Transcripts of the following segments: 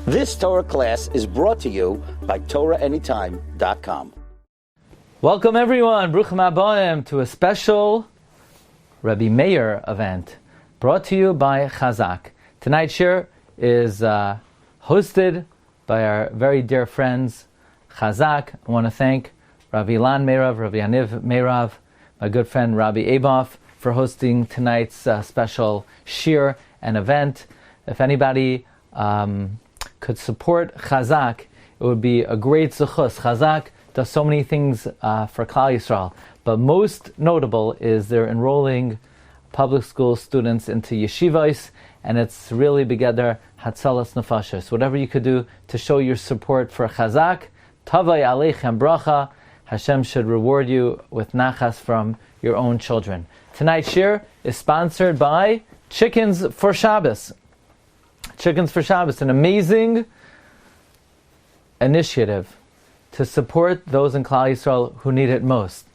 This Torah class is brought to you by TorahAnytime.com. Welcome everyone, Bruchim Habayim, to a special Rabbi Meir event brought to you by Chazak. Tonight's Shiur is hosted by our very dear friends Chazak. I want to thank Rabbi Ilan Meirav, Rabbi Yaniv Meirav, my good friend Rabbi Aboff for hosting tonight's special Shiur and event. If anybody could support Chazak, it would be a great zechus. Chazak does so many things for Klal Yisrael, but most notable is they're enrolling public school students into yeshivos, and it's really begeder hatzalas nefashos. Whatever you could do to show your support for Chazak, tavai aleichem bracha, Hashem should reward you with nachas from your own children. Tonight's Shiur is sponsored by Chickens for Shabbos. Chickens for Shabbos, an amazing initiative to support those in Klal Yisrael who need it most.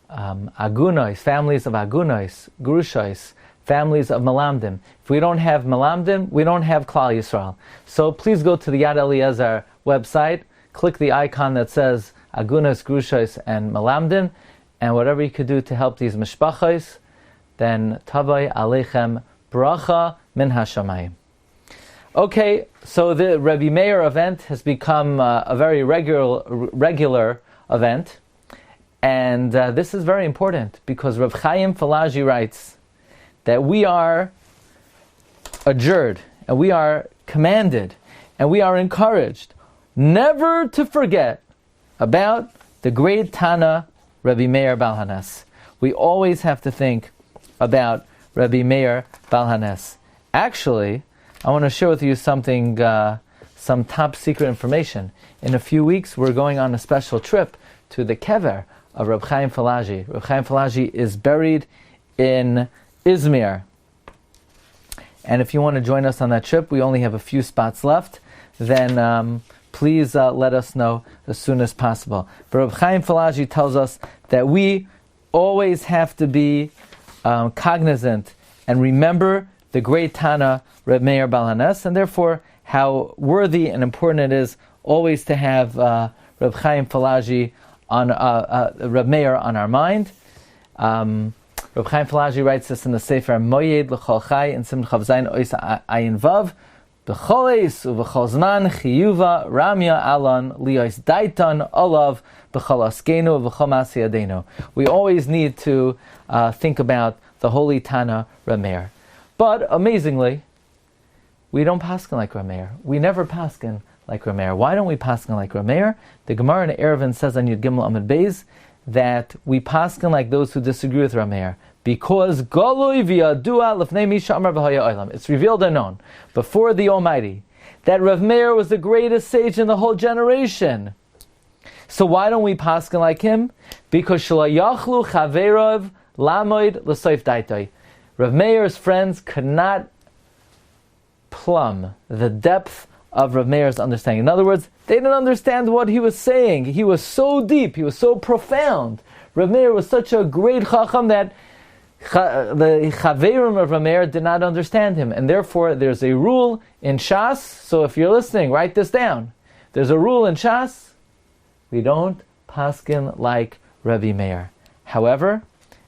Agunos, families of agunos, grushos, families of malamdim. If we don't have malamdim, we don't have Klal Yisrael. So please go to the Yad Eliezer website, click the icon that says agunos, grushos, and malamdim, and whatever you could do to help these mishpachos, then tavai aleichem bracha min hashamayim. Okay, so the Rebbi Meir event has become a very regular event, and this is very important because Rav Chaim Falaji writes that we are adjured, and we are commanded, and we are encouraged never to forget about the great Tana Rebbi Meir Baal Hanes. We always have to think about Rebbi Meir Baal Hanes. Actually, I want to share with you something, some top secret information. In a few weeks, we're going on a special trip to the kever of Reb Chaim Falaji. Reb Chaim Falaji is buried in Izmir. And if you want to join us on that trip, we only have a few spots left, then please let us know as soon as possible. But Reb Chaim Falaji tells us that we always have to be cognizant and remember the great Tana Reb Meir Baal Hanes, and therefore how worthy and important it is always to have Reb Chaim Falaji on Reb Meir on our mind. Reb Chaim Falaji writes this in the Sefer Moyed L'chol Chai in Simon Chav Zayin Ois Ayin Vav. B'chol eis u'v'chol zman chiyuva ramya alon liyos daitan olav b'chol askenu u'v'chol masi yadenu. We always need to think about the holy Tana Reb Meir. But amazingly, we don't paskin like Reb Meir. We never paskin like Reb Meir. Why don't we paskin like Reb Meir? The Gemara in Eruvin says on Yud Gimel Amud Beis that we paskin like those who disagree with Reb Meir, because galui v'yadua lefnei mi she'amar b'haya olam. It's revealed and known before the Almighty that Reb Meir was the greatest sage in the whole generation. So why don't we paskin like him? Because shalayachlu chaverov lamoid l'soif daitoi. Rav Meir's friends could not plumb the depth of Rav Meir's understanding. In other words, they didn't understand what he was saying. He was so deep, he was so profound. Rav Meir was such a great chacham that the chaverim of Rav Meir did not understand him. And therefore, there's a rule in Shas, so if you're listening, write this down. There's a rule in Shas, we don't paskin like Rebbi Meir. However,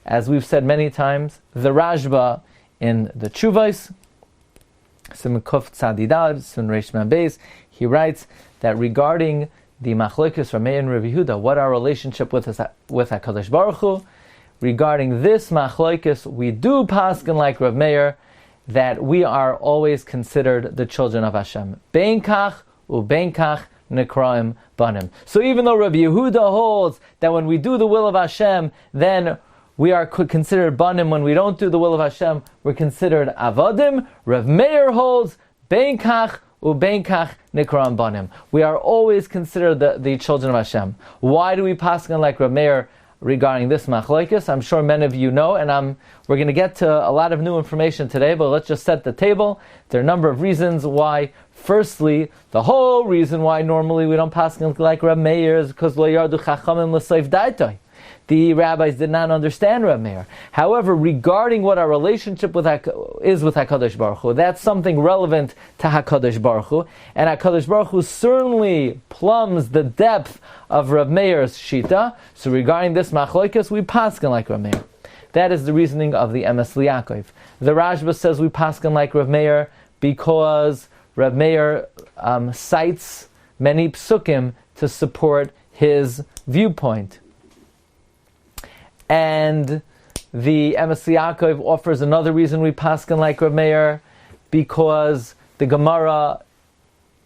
as we've said many times, the Rashba in the Chuvos, Siman Kuf Tzadidad, Siman Reish Mem Beis, he writes that regarding the Machlokes Reb Meir and Reb Yehuda, what our relationship with HaKadosh Baruch Hu, regarding this Machlokes, we do paskin like Reb Meir, that we are always considered the children of Hashem. Bein kach ubein kach nekraim banim. So even though Reb Yehuda holds that when we do the will of Hashem, then we are considered banim. When we don't do the will of Hashem, we're considered avadim. Rav Meir holds bein kach ubein kach nikram banim. We are always considered the children of Hashem. Why do we paskin like Rav Meir regarding this machlokes? I'm sure many of you know, and we're going to get to a lot of new information today, but let's just set the table. There are a number of reasons why. Firstly, the whole reason why normally we don't paskin like Rav Meir is because lo yardu chachamim l'seif daitoi. the rabbis did not understand Reb Meir. However, regarding what our relationship is with HaKadosh Baruch Hu, that's something relevant to HaKadosh Baruch Hu, and HaKadosh Baruch Hu certainly plumbs the depth of Reb Meir's Shita. So regarding this machlokes, we paskin like Reb Meir. That is the reasoning of the Emes Liakov. The Rashba says we paskin like Reb Meir because Reb Meir cites many psukim to support his viewpoint. And the Emes Liakov offers another reason we paskin like Reb Meir, because the Gemara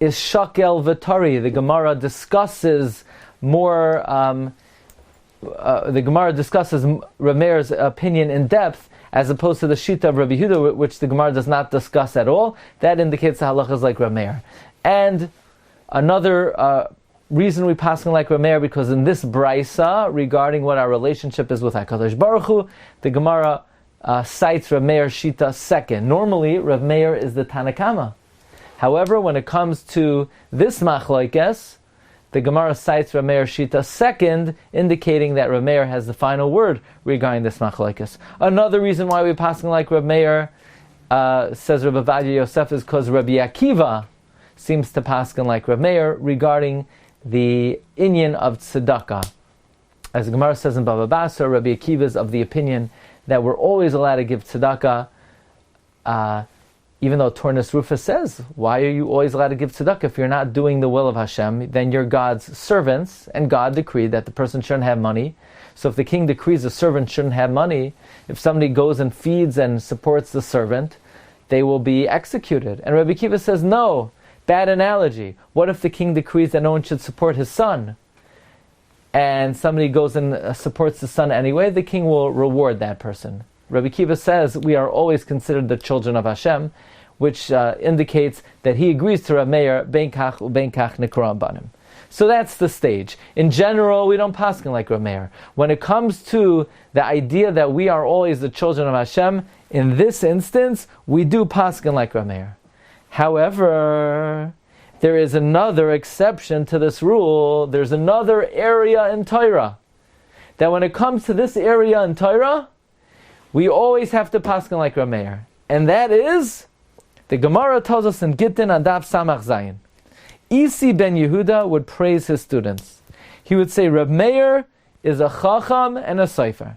is shakel v'tari. The Gemara discusses more. The Gemara discusses Reb Meir's opinion in depth, as opposed to the shita of Rabbi Yehuda, which the Gemara does not discuss at all. That indicates the halachas like Reb Meir. And another reason we paskin like Reb Meir, because in this brisa, regarding what our relationship is with HaKadosh Baruch Hu, the Gemara cites Reb Meir's shita second. Normally, Reb Meir is the Tanakama. However, when it comes to this machlokes, the Gemara cites Reb Meir's shita second, indicating that Reb Meir has the final word regarding this machlokes. Another reason why we paskin like Reb Meir, says Rabbi Vayigash Yosef, is because Rabbi Akiva seems to paskin like Reb Meir regarding the inyan of tzedakah. As the Gemara says in Baba Basra, Rabbi Akiva is of the opinion that we're always allowed to give tzedakah, even though Torah Rufus says, why are you always allowed to give tzedakah? If you're not doing the will of Hashem, then you're God's servants, and God decreed that the person shouldn't have money. So if the king decrees the servant shouldn't have money, if somebody goes and feeds and supports the servant, they will be executed. And Rabbi Akiva says, no, bad analogy. What if the king decrees that no one should support his son? And somebody goes and supports the son anyway, the king will reward that person. Rabbi Akiva says we are always considered the children of Hashem, which indicates that he agrees to Reb Meir, ben kach uben kach nikra banim. So that's the stage. In general, we don't paskin like Reb Meir. When it comes to the idea that we are always the children of Hashem, in this instance, we do paskin like Reb Meir. However, there is another exception to this rule. There's another area in Torah, that when it comes to this area in Torah, we always have to paskin like Reb Meir. And that is, the Gemara tells us in Gittin on Daf Samach Zayin, Isi ben Yehuda would praise his students. He would say, Reb Meir is a chacham and a sefer,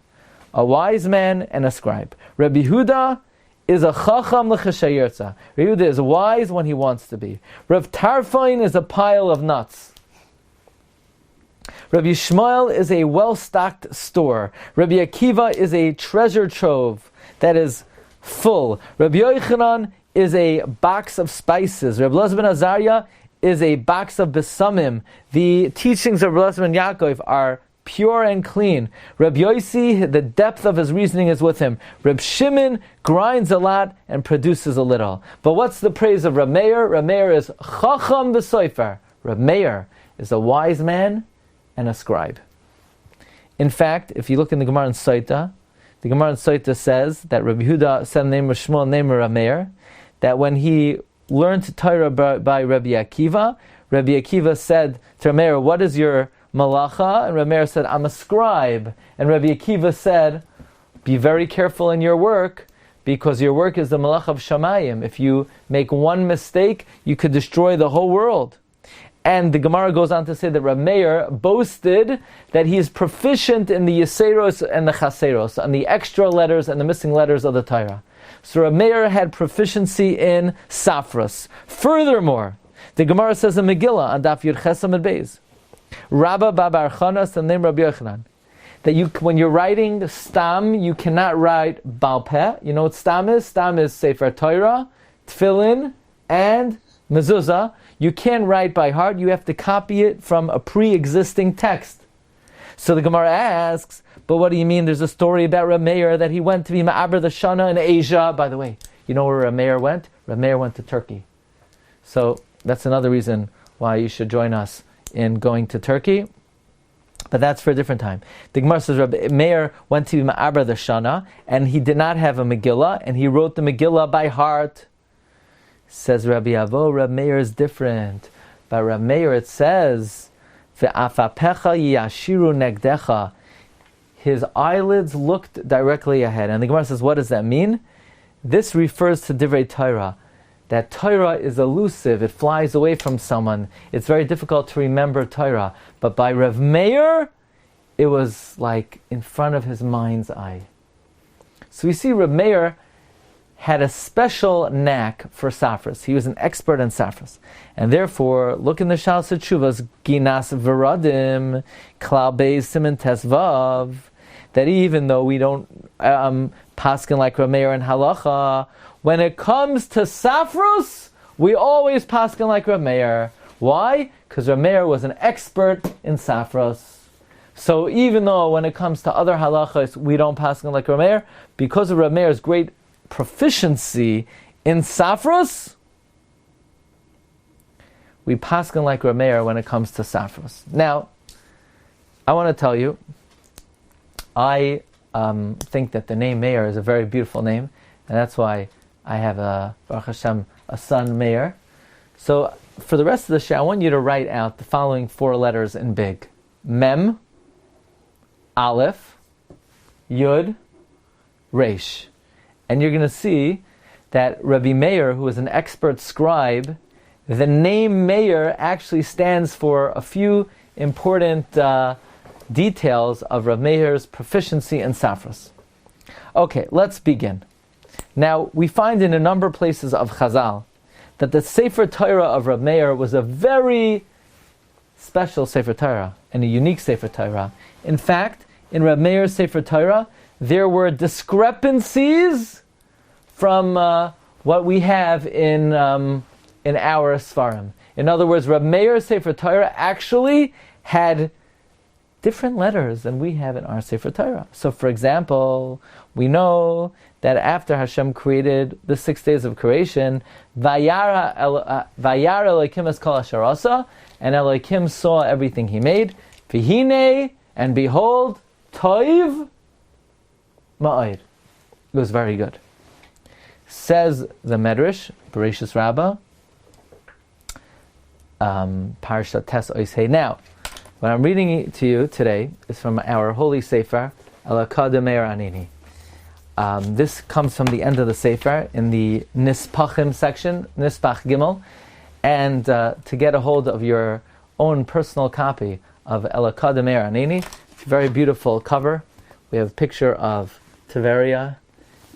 a wise man and a scribe. Rabbi Yehuda is a chacham l'cheshayirtza. Rabbi Yehuda is wise when he wants to be. Rav Tarfon is a pile of nuts. Rabbi Yishmael is a well-stocked store. Rabbi Akiva is a treasure trove that is full. Rabbi Yochanan is a box of spices. Rabbi Elazar ben Azariah is a box of besamim. The teachings of Rabbi Elazar ben Yaakov are pure and clean. Rabbi Yossi, the depth of his reasoning is with him. Rabbi Shimon grinds a lot and produces a little. But what's the praise of Reb Meir? Reb Meir is chacham v'sofer. Reb Meir is a wise man and a scribe. In fact, if you look in the Gemara in Saita, the Gemara in Saita says that Rabbi Yehuda said the name of Shmuel, name of Reb Meir, that when he learned Torah by Rabbi Akiva said to Reb Meir, what is your malacha? And Reb Meir said, I'm a scribe. And Rabbi Akiva said, be very careful in your work, because your work is the malacha of Shamayim. If you make one mistake, you could destroy the whole world. And the Gemara goes on to say that Reb Meir boasted that he is proficient in the Yeseros and the Chaseros, on the extra letters and the missing letters of the Torah. So Reb Meir had proficiency in Safras. Furthermore, the Gemara says in Megillah, on Daf Yud Chesam and Beis, Rabba Babar Chanas, the name Rabbi Yochanan, that when you're writing Stam, you cannot write Baal Peh. You know what Stam is? Stam is Sefer Torah, Tefillin, and Mezuzah. You can't write by heart, you have to copy it from a pre-existing text. So the Gemara asks, but what do you mean? There's a story about Reb Meir that he went to be Ma'aber the Shana in Asia. By the way, you know where Reb Meir went? Reb Meir went to Turkey. So that's another reason why you should join us in going to Turkey. But that's for a different time. The Gemara says Reb Meir went to be Ma'aber the Shana, and he did not have a Megillah, and he wrote the Megillah by heart. Says Rabbi Avo, Reb Meir is different. By Reb Meir it says, Ve'afapecha yashiru negdecha. his eyelids looked directly ahead. And the Gemara says, what does that mean? This refers to Divrei Torah. That Torah is elusive, it flies away from someone. It's very difficult to remember Torah. But by Rav Meir, it was like in front of his mind's eye. So we see Rav Meir had a special knack for Safras. He was an expert in Safras. And therefore, look in the Shalos HaTshuvas, Ginas Veradim, Klal Beis Siman Tes Vav, that even though we don't paskin like Rav Meir and Halacha, when it comes to Safros, we always paskin like Rav Meir. Why? Because Rav Meir was an expert in Safros. So even though when it comes to other halachas, we don't paskin like Rav Meir, because of Rav Meir's great proficiency in Safros, we paskin like Rav Meir when it comes to Safros. Now, I want to tell you, I think that the name Meir is a very beautiful name, and that's why I have Baruch Hashem, a son Meir. So for the rest of the show, I want you to write out the following 4 letters in big: Mem, Aleph, Yud, Resh. And you're going to see that Rabbi Meir, who is an expert scribe, the name Meir actually stands for a few important details of Rabbi Meir's proficiency in Safras. Okay, let's begin. Now, we find in a number of places of Chazal that the Sefer Torah of Rabbi Meir was a very special Sefer Torah and a unique Sefer Torah. In fact, in Rabbi Meir's Sefer Torah, there were discrepancies from what we have in our Sfarim. In other words, Rabbi Meir's Sefer Torah actually had different letters than we have in our Sefer Torah. So, for example, we know that after Hashem created the 6 days of creation, Vayara Elokim es kol asher asa, and Elokim saw everything He made. V'hinei, and behold, Toiv Ma'od. It was very good. Says the Medrash, Bereshis Rabbah, Parsha Tes Oishei. Now, what I'm reading to you today is from our holy Sefer, Elokah de Meir Anini. This comes from the end of the Sefer in the Nispachim section, Nispach Gimel, and to get a hold of your own personal copy of Elokah de Meir Anini, it's a very beautiful cover. We have a picture of Tiveria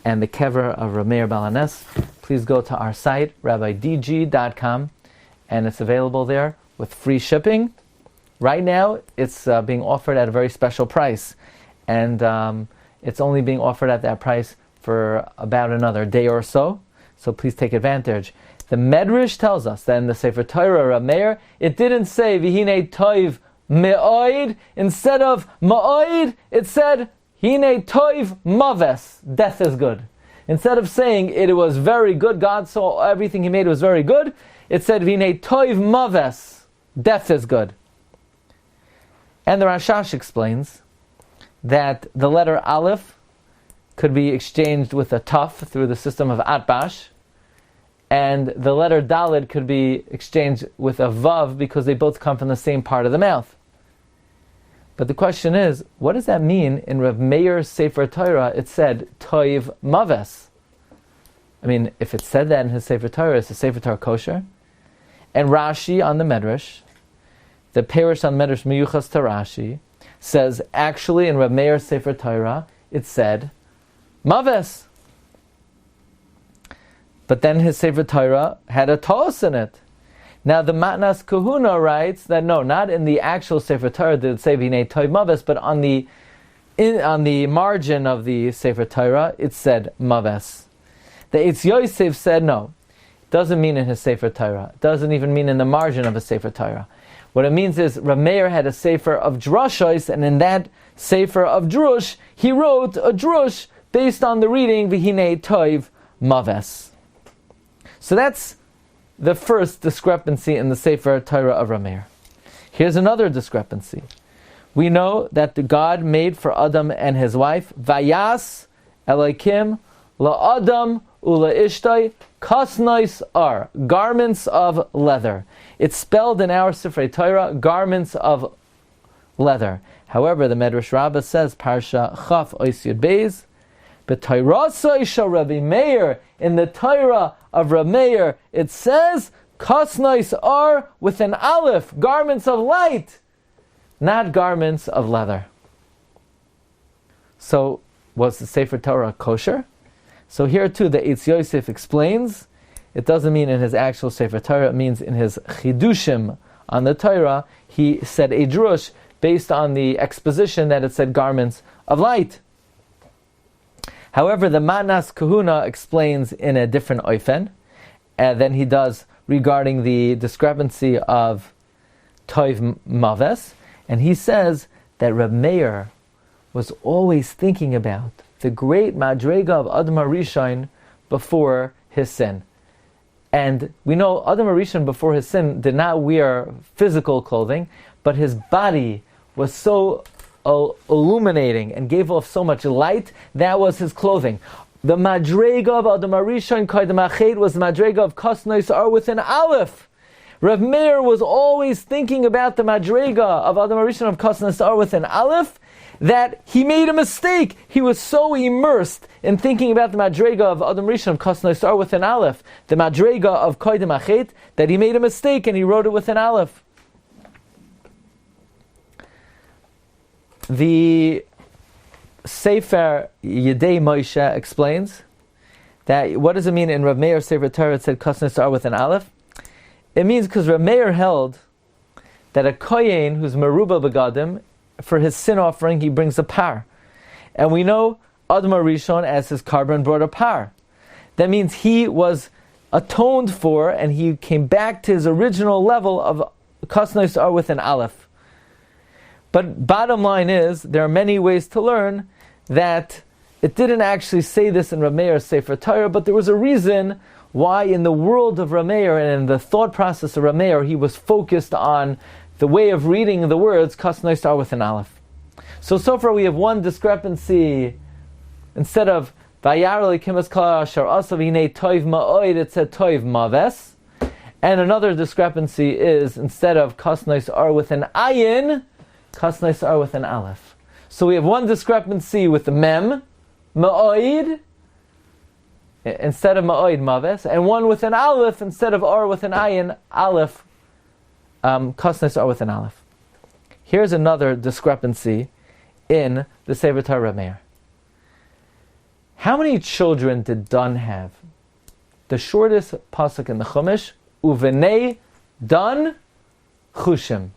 and the kever of Rav Meir Balanes. Please go to our site, rabbidg.com, and it's available there with free shipping. Right now, it's being offered at a very special price, and it's only being offered at that price for about another day or so, so please take advantage. The Medrash tells us that in the Sefer Torah, Rav Meir, it didn't say, V'hinei toiv me'oid. Instead of ma'oid, it said, Hine toiv maves, death is good. Instead of saying it was very good, God saw everything He made was very good, it said Hine toiv maves, death is good. And the Rashash explains that the letter Aleph could be exchanged with a Taf through the system of Atbash, and the letter Daled could be exchanged with a Vav because they both come from the same part of the mouth. But the question is, what does that mean? In Rav Meir's Sefer Torah, it said Toiv Maves. I mean, if it said that in his Sefer Torah, is the Sefer Torah kosher? And Rashi on the Medrash, the Perish on Medrash Miyuchas to Rashi, says actually in Rav Meir's Sefer Torah, it said Maves. But then his Sefer Torah had a Tos in it. Now the Matnas Kahuna writes that no, not in the actual Sefer Torah did it say V'nei Toiv Maves, but on the margin of the Sefer Torah it said Maves. The Eitz Yosef said no, it doesn't mean in his Sefer Torah. It doesn't even mean in the margin of a Sefer Torah. What it means is Rav Meir had a Sefer of Drushos, and in that Sefer of Drush he wrote a Drush based on the reading V'hinei Toiv Maves. So that's the first discrepancy in the Sefer Torah of Rav Meir. Here's another discrepancy. We know that the God made for Adam and his wife, Vayas Elokim la'Adam ula'ishtay kasnais ar, garments of leather. It's spelled in our Sefer Torah, garments of leather. However, the Medrash Rabbah says, Parsha Chaf Ois Yud Beis, B'Torah Rabbi Meir, in the Torah of Rabbi Meir, it says, Kasnois are with an aleph, garments of light, not garments of leather. So, was the Sefer Torah kosher? So here too, the Eitz Yosef explains, it doesn't mean in his actual Sefer Torah, it means in his Chidushim on the Torah, he said a drush based on the exposition that it said garments of light. However, the Matnas Kahuna explains in a different oifen than he does regarding the discrepancy of Toiv Maves, and he says that Reb Meir was always thinking about the great Madrega of Adam HaRishon before his sin. And we know Adam HaRishon before his sin did not wear physical clothing, but his body was so illuminating and gave off so much light, that was his clothing. The Madrega of Adam HaRishon Kaidem Achet was the Madrega of Kasnois are with an aleph. Rav Meir was always thinking about the Madrega of Adam HaRishon of Kasnois are with an aleph, that he made a mistake. He was so immersed in thinking about the Madrega of Adam Rishon of Kasnois are with an aleph, the Madrega of Kaidem Achet, that he made a mistake and he wrote it with an aleph. The Sefer Yedei Moshe explains that what does it mean in Rav Meir's Sefer Torah it said Kasnois are with an aleph? It means because Rav Meir held that a kohen who's meruba begadim, for his sin offering he brings a par, and we know Adam HaRishon as his carbon brought a par. That means he was atoned for, and he came back to his original level of Kasnois are with an aleph. But bottom line is, there are many ways to learn that it didn't actually say this in Rav Meir's Sefer Torah, but there was a reason why in the world of Rav Meir and in the thought process of Rav Meir, he was focused on the way of reading the words Kasnois are with an aleph. So far we have one discrepancy. Instead of Vayar Elikim Kol Asher Asav Hinei Toiv Ma'oid, it said Toiv Maves. And another discrepancy is instead of Kasnois are with an ayin, Kasnois are with an aleph. So we have one discrepancy with the mem, Ma'oid, instead of Ma'oid Maves, and one with an aleph instead of ar with an ayin, aleph. Kasnois are with an aleph. Here's another discrepancy in the Sefer Torah Reb Meir. How many children did Dan have? The shortest pasuk in the Chumash, Uvenei Dan Chushim.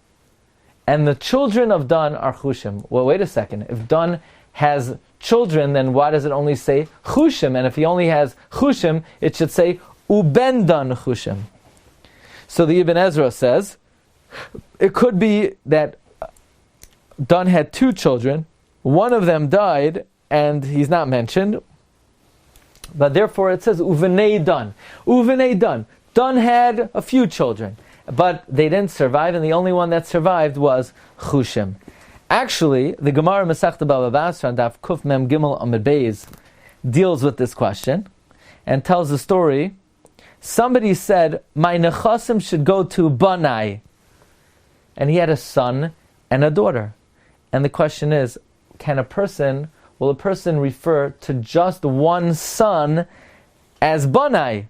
And the children of Dan are Chushim. Well, wait a second. If Dan has children, then why does it only say Chushim? And if he only has Chushim, it should say Uben Dan Chushim. So the Ibn Ezra says, it could be that Dan had two children, one of them died, and he's not mentioned, but therefore it says Uvenei Dan. Uvenei Dan. Dan had a few children, but they didn't survive, and the only one that survived was Chushim. Actually, the Gemara Masechta Bava Basra on Daf Kuf Mem Gimel Amud Beis deals with this question and tells the story. Somebody said, my nechasim should go to Banai. And he had a son and a daughter. And the question is, will a person refer to just one son as Banai?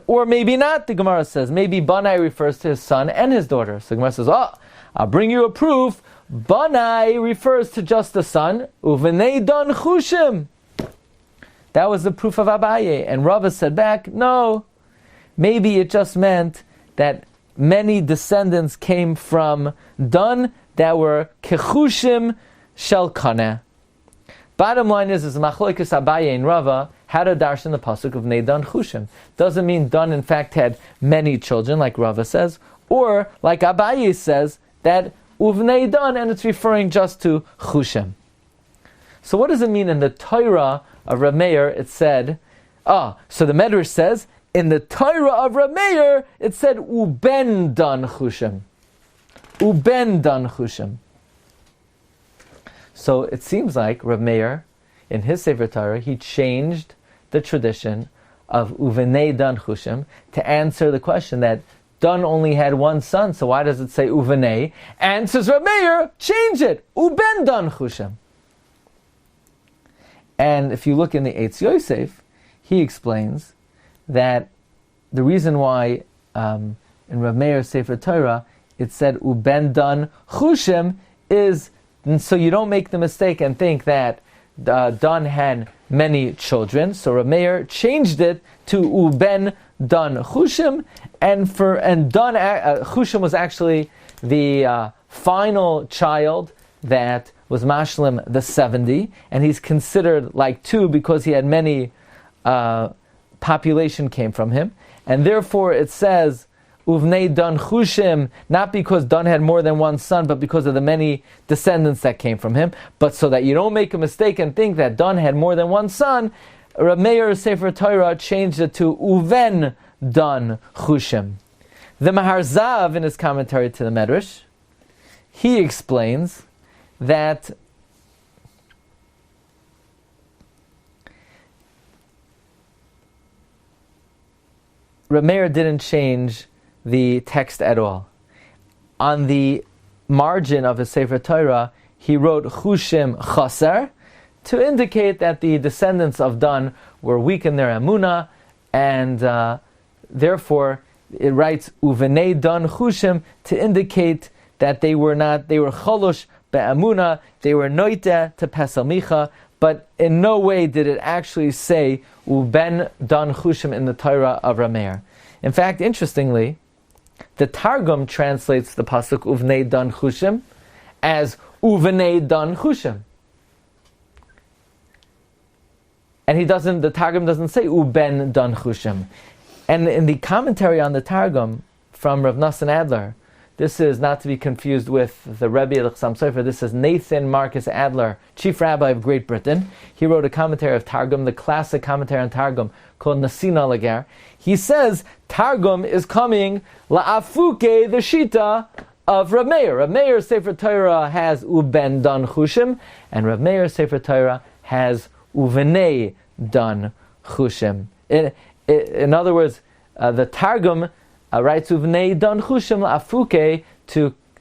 Or maybe not, the Gemara says. Maybe Banai refers to his son and his daughter. So the Gemara says, I'll bring you a proof. Banai refers to just the son. Uvenei Dan Chushim. That was the proof of Abaye. And Rabbi said back, no. Maybe it just meant that many descendants came from Dan that were Kechushim Shel Kaneh. Bottom line is Machlokes Abaye and Rava how to darshan the pasuk of Nei Dan Chushim. Doesn't mean Dan in fact had many children, like Rava says, or like Abaye says that Uvnei Dan, and it's referring just to Chushim. So what does it mean in the Torah of Reb Meir? It said, so the Medrash says, in the Torah of Reb Meir, it said, Uben Dan Chushim. Uben Dan Chushim. So it seems like Reb Meir, in his Sefer Torah, he changed the tradition of Uvenei Dan Chushim to answer the question that Dan only had one son, so why does it say Uvenei? And says Rabbi Meir, change it, Uben Dan Chushim. And if you look in the Eitz Yosef, he explains that the reason why in Rabbi Meir's Sefer Torah it said Uben Dan Chushim is so you don't make the mistake and think that Dan had many children. So Rabbi Meir changed it to Uben Dan Chushim, and Dan Chushim was actually the final child that was Mashlim the 70, and he's considered like 2 because he had many population came from him, and therefore it says Uvnei Dan Chushim, not because Dan had more than one son, but because of the many descendants that came from him. But so that you don't make a mistake and think that Dan had more than one son, Rabbi Meir's Sefer Torah changed it to Uven Dan Chushim. The Maharzav, in his commentary to the Medrash, he explains that Rabbi Meir didn't change the text at all. On the margin of his Sefer Torah, he wrote Chushim Chaser to indicate that the descendants of Dan were weak in their emunah, and therefore it writes Uvenei Dan Chushim to indicate that they were cholosh be'emunah, they were noite to Pesel Micha, but in no way did it actually say Uben Dan Chushim in the Torah of Rabbi Meir. In fact, interestingly, the Targum translates the pasuk Uvnei Dan Chushim as Uvenei Dan Chushim. And the Targum doesn't say Uben Dan Chushim. And in the commentary on the Targum from Rav Nosson Adler, this is not to be confused with the Rebbi of Chassam Sofer. This is Nathan Marcus Adler, Chief Rabbi of Great Britain. He wrote a commentary of Targum, the classic commentary on Targum called Nasina Lagar. He says Targum is coming la'afuke, the shita of Rabbi Meir. Rabbi Meir's Sefer Torah has Uben Dan Chushim, and Rabbi Meir's Sefer Torah has Uvenei Dan Chushim. In other words, the Targum writes Uvnei Dan Chushim la'afuke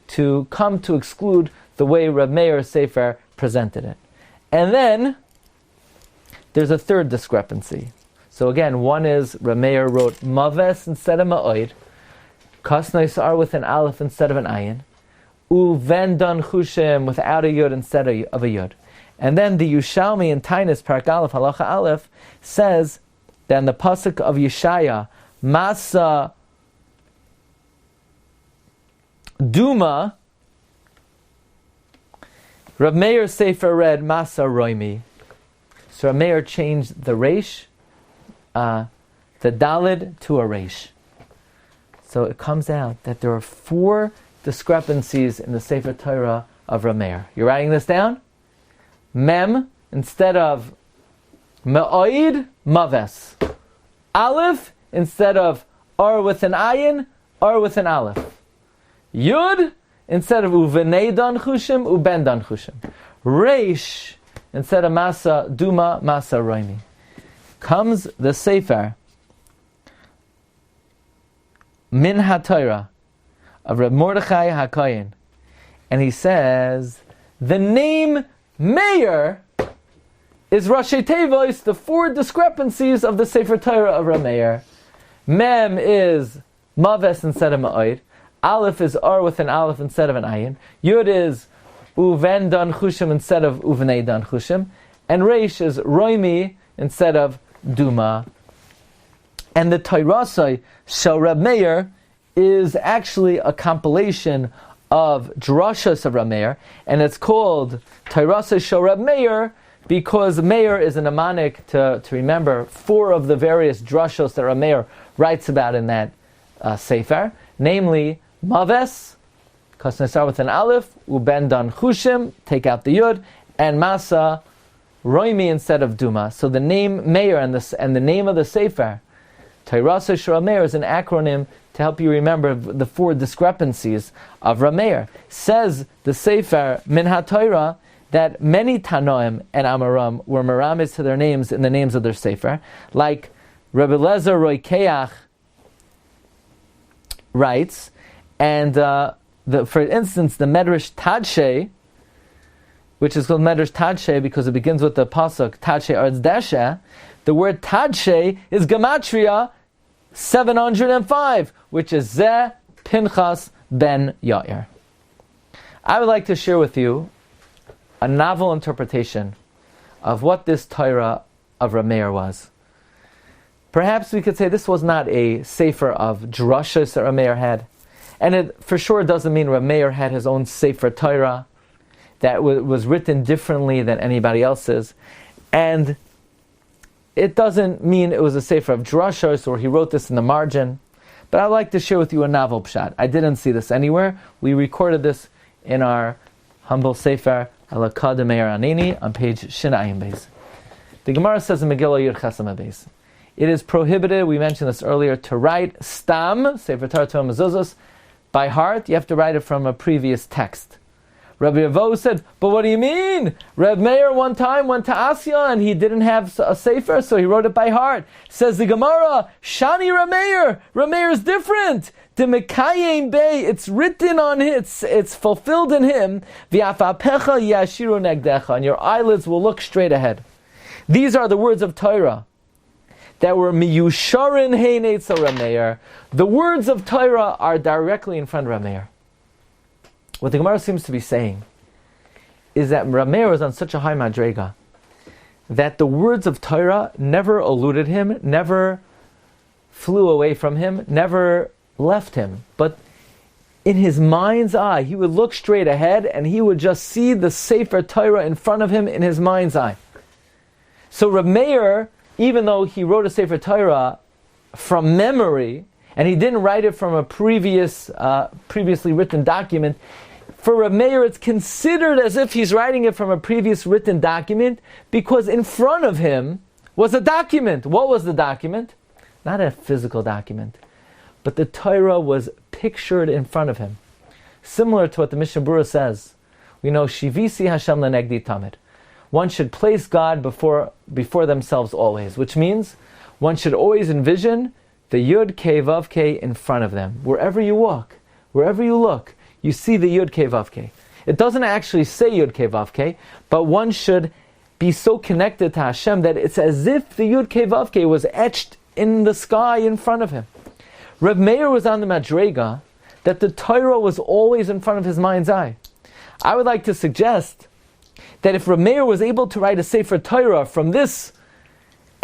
to come to exclude the way Rabbi Meir's Sefer presented it. And then there's a third discrepancy. So again, one is Rabbi Meir wrote Maves instead of Ma'oid, Kasnois are with an Aleph instead of an Ayin, Uven Dan Chushim without a Yud instead of a Yud. And then the Yushalmi in Tainus Parak Aleph Halacha Aleph says that in the pasuk of Yeshaya, Masa Duma, Rabbi Meir's Sefer read Masa Roimi. So Rabbi Meir changed the Reish, the Dalid to a Reish. So it comes out that there are 4 discrepancies in the Sefer Torah of Rabbi Meir. You're writing this down? Mem instead of Me'oid, Maves. Aleph instead of Ar with an Ayin, Ar with an Aleph. Yud instead of Uvenei Dan Chushim, Uben Dan Chushim. Reish instead of Masa Duma, Masa Roimi. Comes the Sefer Min HaTorah of Reb Mordechai HaKoyin, and he says the name Meir is Rashi Tevos, the 4 discrepancies of the Sefer Torah of Reb Meir. Mem is Maves instead of Ma'oid. Aleph is Ar with an Aleph instead of an Ayin. Yud is Uven Dan Chushim instead of Uvenei Dan Chushim. And Reish is Roimi instead of Duma. And the Torah Shel Reb Meir is actually a compilation of drashas of Reb Meir, and it's called Torah Shel Reb Meir because Meir is a mnemonic to remember 4 of the various drashos that Reb Meir writes about in that Sefer, namely Maves, Kasnesar with an Aleph, Uben Dan Chushim, take out the Yud, and Masa Roimi instead of Duma. So the name Meir and the name of the Sefer, Torah Shel Reb Meir, is an acronym to help you remember the 4 discrepancies of Reb Meir. Says the Sefer Min HaTorah that many Tanoim and Amoram were meramis to their names in the names of their Sefer, like Rebbi Lezer Roikeach writes, and for instance, the Medrash Tadshe, which is called Medrash Tadshe because it begins with the pasuk Tadshe Arz Deshe. The word Tadshe is Gematria 705, which is Zeh Pinchas ben Yair. I would like to share with you a novel interpretation of what this Torah of Rabbi Meir was. Perhaps we could say this was not a sefer of drashas that Rabbi Meir had, and it for sure doesn't mean Rabbi Meir had his own sefer Torah that was written differently than anybody else's, and it doesn't mean it was a sefer of drashas or he wrote this in the margin. But I'd like to share with you a novel pshat. I didn't see this anywhere. We recorded this in our humble sefer Alakad Meir Anini on page Shinayim Beis. The Gemara says in Megillah Yud Chesam Beis, it is prohibited, we mentioned this earlier, to write stam, Sefer Torah Mezuzos, by heart. You have to write it from a previous text. Rabbi Avo said, but what do you mean? Reb Meir one time went to Asya and he didn't have a sefer, so he wrote it by heart. Says the Gemara, Shani Reb Meir. Reb Meir is different. The Mekayim Bey, it's written on him, it's fulfilled in him. V'afapecha yashiru negdecha, and your eyelids will look straight ahead. These are the words of Torah that were miyusharin heinetzel Reb Meir. The words of Torah are directly in front of Reb Meir. What the Gemara seems to be saying is that Reb Meir was on such a high madrega that the words of Torah never eluded him, never flew away from him, never left him. But in his mind's eye, he would look straight ahead and he would just see the Sefer Torah in front of him in his mind's eye. So Reb Meir, even though he wrote a Sefer Torah from memory, and he didn't write it from a previously written document, for Reb Meir it's considered as if he's writing it from a previous written document because in front of him was a document. What was the document? Not a physical document, but the Torah was pictured in front of him. Similar to what the Mishnah Berurah says. We know, Shivisi Hashem lenegdi tamid. One should place God before themselves always, which means one should always envision the Yud Kei Vav Kei in front of them. Wherever you walk, wherever you look, you see the Yud Kei Vav Kei. It doesn't actually say Yud Kei Vav Kei, but one should be so connected to Hashem that it's as if the Yud Kei Vav Kei was etched in the sky in front of him. Reb Meir was on the madrega that the Torah was always in front of his mind's eye. I would like to suggest that if Reb Meir was able to write a Sefer Torah from this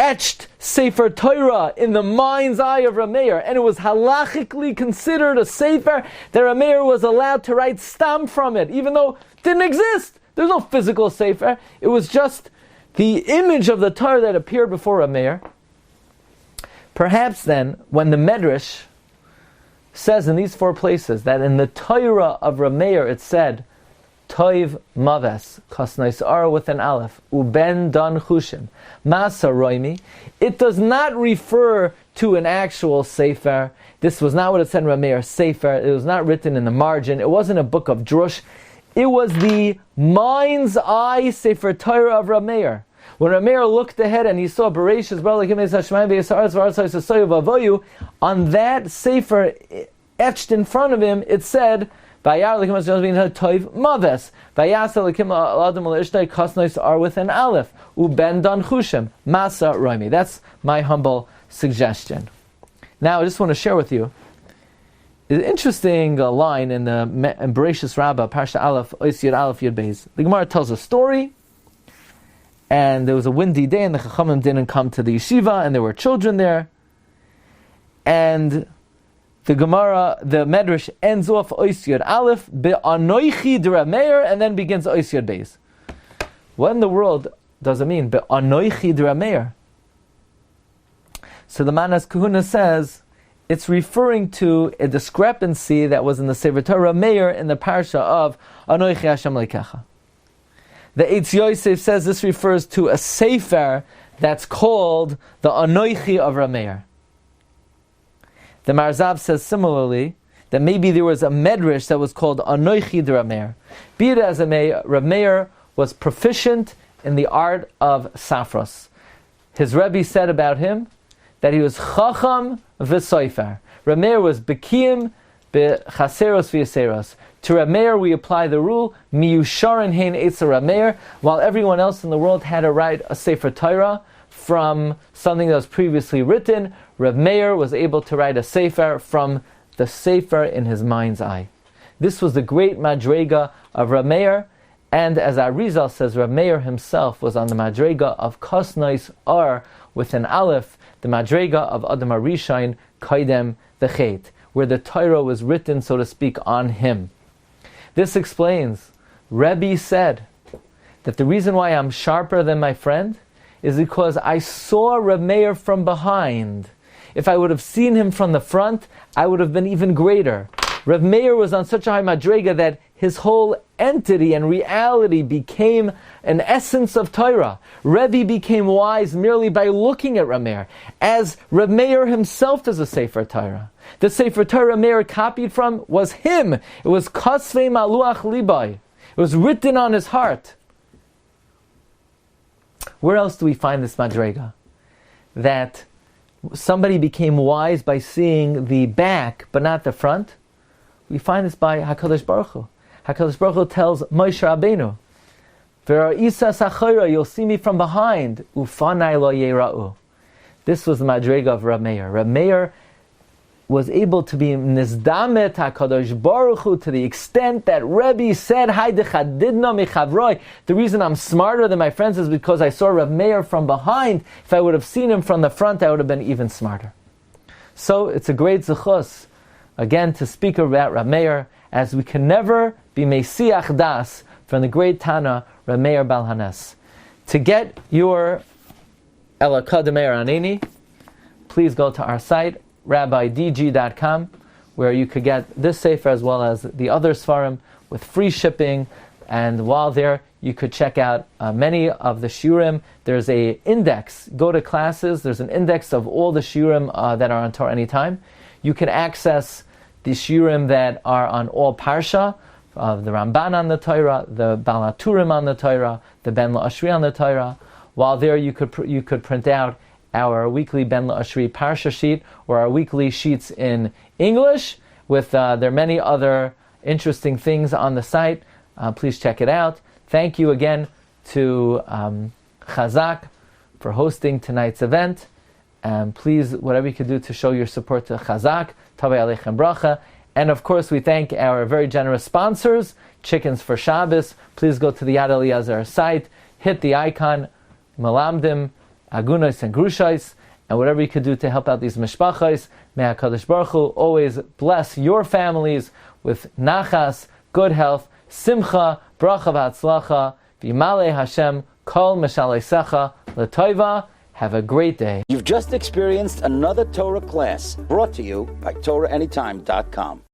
etched Sefer Torah in the mind's eye of Reb Meir, and it was halachically considered a Sefer, that Reb Meir was allowed to write stam from it, even though it didn't exist. There's no physical Sefer. It was just the image of the Torah that appeared before Reb Meir. Perhaps then, when the Medrash says in these four places that in the Torah of Reb Meir it said, Toiv Maves, Kasnais Ar with an Aleph, Uben Dan Chushim, Masa Roimi. It does not refer to an actual Sefer. This was not what it said in Reb Meir Sefer. It was not written in the margin. It wasn't a book of drush. It was the mind's eye Sefer Torah of Reb Meir. When Reb Meir looked ahead and he saw Bereshis, on that Sefer etched in front of him, it said, Vayar lekim toiv maves. Vayasa lekim adam l'ishtay kasnois are with an aleph. Uben dan chushim masa roimi. That's my humble suggestion. Now I just want to share with you an interesting line in the Bereshis Rabbah, Parsha Aleph, Ois Yud Aleph Yud Beis. The Gemara tells a story, and there was a windy day, and the Chachamim didn't come to the yeshiva, and there were children there, and the Gemara, the Medrash ends off Ois Yud Aleph, Be'anoichi de Reb Meir, and then begins Ois Yud Beis. What in the world does it mean, Be'anoichi de Reb Meir? So the Manas Kahuna says, it's referring to a discrepancy that was in the Sefer Torah Meir in the Parsha of Anoichi Hashem Leikecha. The Eitz Yosef says this refers to a Sefer that's called the Anoichi of Reb Meir. The Marzav says similarly that maybe there was a medrash that was called Anoichi de Reb Meir. Be it as it may, Reb Meir was proficient in the art of safros. His Rebbi said about him that he was chacham v'soifer. Rabbi Meir was bekiyim bechaseros v'yaseros. To Rabbi Meir we apply the rule, miyusharin hein etzer Rabbi Meir, while everyone else in the world had to write a Sefer Torah from something that was previously written. Rabbi Meir was able to write a Sefer from the Sefer in his mind's eye. This was the great madrega of Rabbi Meir, and as Arizal says, Rabbi Meir himself was on the madrega of Kosnois Ar with an Aleph, the madrega of Adam HaRishain Kaidem the Chet, where the Torah was written, so to speak, on him. This explains, Rebbi said that the reason why I'm sharper than my friend is because I saw Rabbi Meir from behind. If I would have seen him from the front, I would have been even greater. Rabbi Meir was on such a high madrega that his whole entity and reality became an essence of Torah. Rebbi became wise merely by looking at Rabbi Meir, as Rabbi Meir himself is a Sefer Torah. The Sefer Torah Meir copied from was him. It was Kasvei Maluach Libai. It was written on his heart. Where else do we find this madrega? That somebody became wise by seeing the back, but not the front. We find this by HaKadosh Baruch Hu. HaKadosh Baruch Hu tells Moshe Rabbeinu, V'ra'isa sachayra, you'll see me from behind. Ufanai lo yera'u. This was the madrega of Rabbi Meir. Rabbi Meir was able to be nizdamet HaKadosh Baruch Hu to the extent that Rebbi said, Hay dechadidna michavroi. The reason I'm smarter than my friends is because I saw Rabbi Meir from behind. If I would have seen him from the front, I would have been even smarter. So it's a great zechus, again, to speak about Rabbi Meir, as we can never be Mesiach Das from the great Tana, Rabbi Meir Bal Hanes. To get your Elakah de Meir Aneni, please go to our site, rabbidg.com, where you could get this Sefer as well as the other Sfarim with free shipping. And while there, you could check out many of the Shiurim. There's an index. Go to classes. There's an index of all the Shiurim that are on TorahAnytime. You can access the Shiurim that are on all Parsha, the Ramban on the Torah, the Baal HaTurim on the Torah, the Ben La'ashri on the Torah. While there, you could print out our weekly Ben La'ashri Parsha sheet, or our weekly sheets in English, with there are many other interesting things on the site. Please check it out. Thank you again to Chazak for hosting tonight's event. And please, whatever you can do to show your support to Chazak, Tavei Aleichem Bracha. And of course, we thank our very generous sponsors, Chickens for Shabbos. Please go to the Yad Eliezer site, hit the icon, Malamdim, Agunos and Grushais, and whatever you could do to help out these mishpachos. May HaKadosh Baruch Hu always bless your families with nachas, good health, simcha, bracha v'atzlacha, v'yimalei Hashem, kol meshalesecha, l'toiva. Have a great day. You've just experienced another Torah class brought to you by TorahAnytime.com.